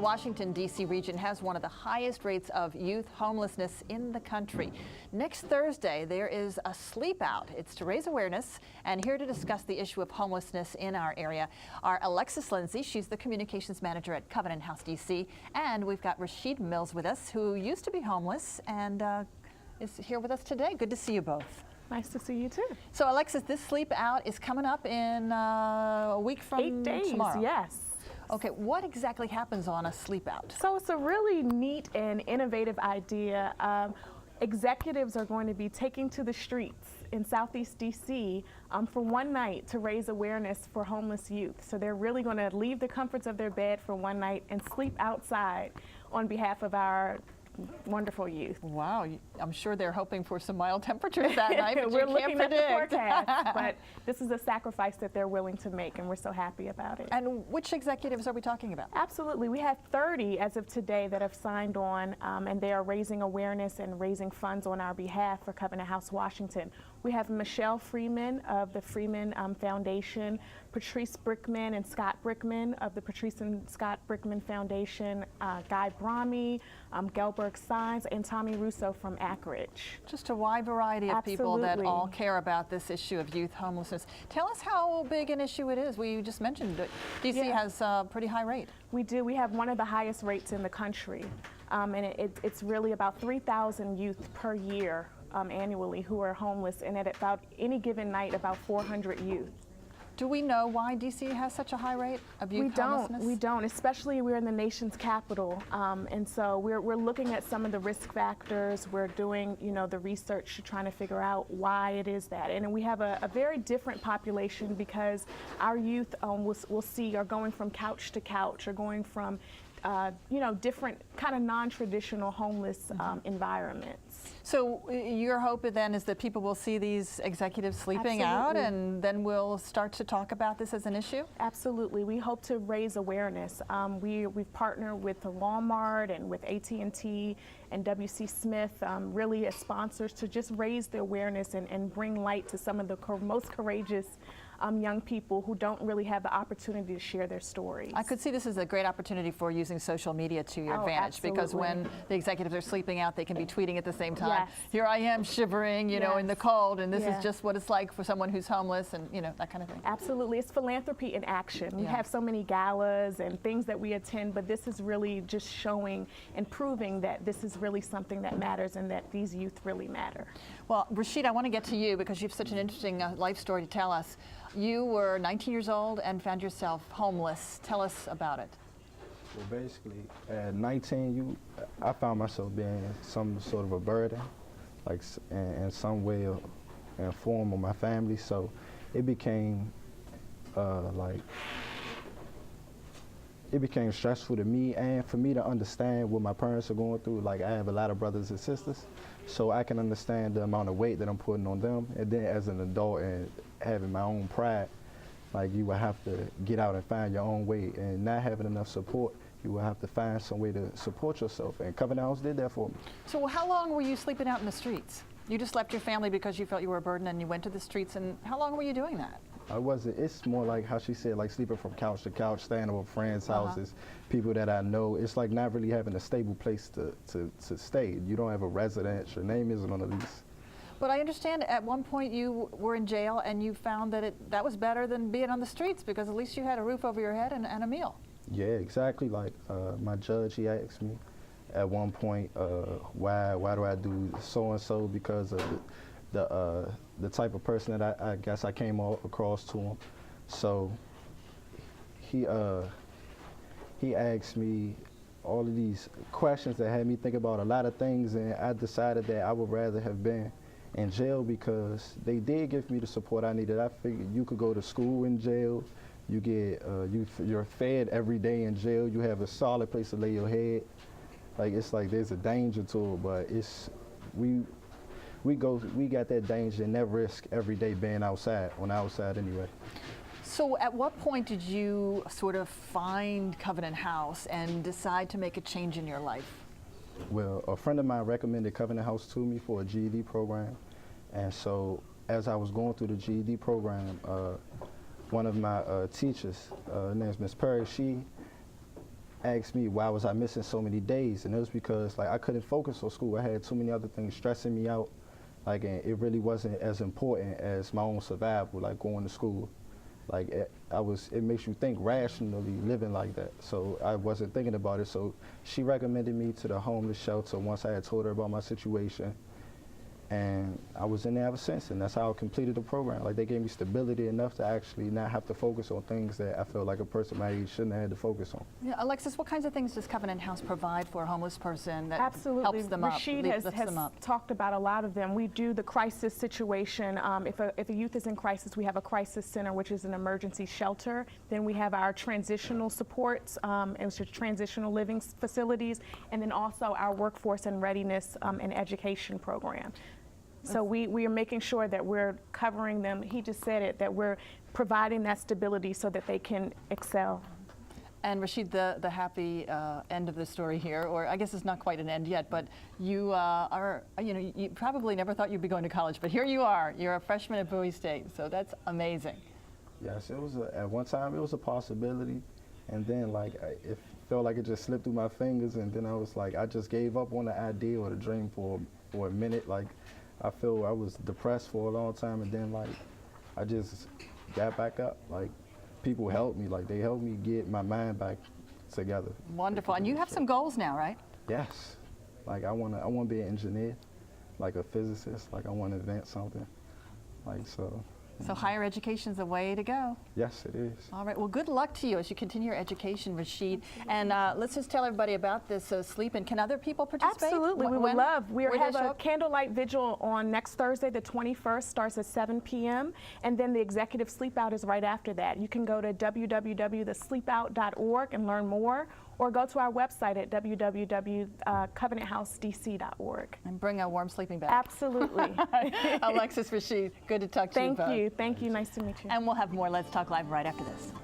The Washington, D.C. region has one of the highest rates of youth homelessness in the country. Next Thursday, there is a sleep out. It's to raise awareness, and here to discuss the issue of homelessness in our area are Alexis Lindsay. She's the communications manager at Covenant House, D.C., and we've got Rashid with us, who used to be homeless and is here with us today. Good to see you both. Nice to see you too. So Alexis, this sleep out is coming up in a week from 8 days, tomorrow. yes. Okay, what exactly happens on a sleep out? So it's a really neat and innovative idea. Executives are going to be taking to the streets in Southeast DC for one night to raise awareness for homeless youth. So they're really going to leave the comforts of their bed for one night and sleep outside on behalf of our wonderful youth. Wow, I'm sure they're hoping for some mild temperatures that night, but we're you looking can't predict. at the forecast, but this is a sacrifice that they're willing to make, and we're so happy about it. And which executives are we talking about? Absolutely. We have 30 as of today that have signed on, and they are raising awareness and raising funds on our behalf for Covenant House, Washington. We have Michelle Freeman of the Freeman Foundation, Patrice Brickman and Scott Brickman of the Patrice and Scott Brickman Foundation, Guy Brahmi, Gelberg Signs, and Tommy Russo from Anchorage. Just a wide variety of people that all care about this issue of youth homelessness. Tell us how big an issue it is. We just mentioned that DC has a pretty high rate. We do. We have one of the highest rates in the country, and it's really about 3,000 youth per year annually who are homeless, and at about any given night, about 400 youth. Do we know why DC has such a high rate of youth homelessness? We don't, especially we're in the nation's capital, and so we're looking at some of the risk factors. We're doing, the research, trying to figure out why it is that. And we have a very different population because our youth, we'll see, are going from couch to couch, or going from different kind of non-traditional homeless environments. So your hope then is that people will see these executives sleeping out, and then we'll start to talk about this as an issue? Absolutely. We hope to raise awareness. We've partnered with Walmart and with AT&T and W.C. Smith, really as sponsors, to just raise the awareness and bring light to some of the most courageous young people who don't really have the opportunity to share their stories. I could see this as a great opportunity for using social media to your advantage, absolutely. Because when the executives are sleeping out, they can be tweeting at the same time. Yes. Here I am shivering, in the cold, and this Yeah. is just what it's like for someone who's homeless, and that kind of thing. Absolutely. It's philanthropy in action. We have so many galas and things that we attend, but this is really just showing and proving that this is really something that matters and that these youth really matter. Well, Rashid, I want to get to you because you have such an interesting life story to tell us. You were 19 years old and found yourself homeless. Tell us about it. Well, basically, at 19, I found myself being some sort of a burden, like in some way and form of my family. So it became it became stressful to me, and for me to understand what my parents are going through. Like, I have a lot of brothers and sisters, so I can understand the amount of weight that I'm putting on them. And then as an adult and having my own pride, like, you will have to get out and find your own way, and not having enough support, you will have to find some way to support yourself, and Covenant House did that for me. So how long were you sleeping out in the streets? You just left your family because you felt you were a burden and you went to the streets, and how long were you doing that? It's more like how she said, like sleeping from couch to couch, staying over friends' houses, people that I know. It's like not really having a stable place to stay. You don't have a residence, your name isn't on the lease. But I understand at one point you were in jail and you found that that was better than being on the streets because at least you had a roof over your head and a meal. Yeah, exactly. Like my judge, he asked me at one point, why do I do so-and-so, because of the type of person that I guess I came across to him. So he asked me all of these questions that had me think about a lot of things, and I decided that I would rather have been in jail because they did give me the support I needed. I figured you could go to school in jail, you get you're fed every day in jail, you have a solid place to lay your head. Like, it's like there's a danger to it, but we got that danger and that risk every day being outside, on the outside anyway. So at what point did you sort of find Covenant House and decide to make a change in your life? Well, a friend of mine recommended Covenant House to me for a GED program. And so as I was going through the GED program, one of my teachers, her name is Miss Perry, asked me why was I missing so many days, and it was because like I couldn't focus on school. I had too many other things stressing me out, like, and it really wasn't as important as my own survival, like going to school. Like it makes you think rationally living like that. So I wasn't thinking about it. So she recommended me to the homeless shelter once I had told her about my situation. And I was in there ever since, and that's how I completed the program. Like, they gave me stability enough to actually not have to focus on things that I feel like a person my age shouldn't have had to focus on. Yeah, Alexis, what kinds of things does Covenant House provide for a homeless person that Absolutely. helps them Rashid up, has lifts them up? talked about a lot of them. We do the crisis situation. If a youth is in crisis, we have a crisis center, which is an emergency shelter. Then we have our transitional supports, which are transitional living facilities, and then also our workforce and readiness and education program. So we are making sure that we're covering them. He just said it, that we're providing that stability so that they can excel. And Rashid, the happy end of the story here, or I guess it's not quite an end yet, but you are, you probably never thought you'd be going to college, but here you are. You're a freshman at Bowie State, so that's amazing. Yes, it was at one time it was a possibility, and then like it felt like it just slipped through my fingers, and then I was like, I just gave up on the idea or the dream for a minute. Like, I feel I was depressed for a long time, and then like I just got back up. Like, people helped me, like they helped me get my mind back together. Wonderful. And you have some goals now, right? Yes. Like I wanna be an engineer, like a physicist. Like I wanna invent something. Like so. So higher education's the way to go. Yes, it is. All right. Well, good luck to you as you continue your education, Rashid. And let's just tell everybody about this sleep-in. Can other people participate? Absolutely. We would love. We have a up? candlelight vigil on next Thursday, the 21st, starts at 7 p.m. And then the executive sleep out is right after that. You can go to www.thesleepout.org and learn more, or go to our website at www.covenanthousedc.org. And bring a warm sleeping bag. Absolutely. Alexis, Rashid, good to talk to you both. Thank you. Thank you. Nice to meet you. And we'll have more Let's Talk Live right after this.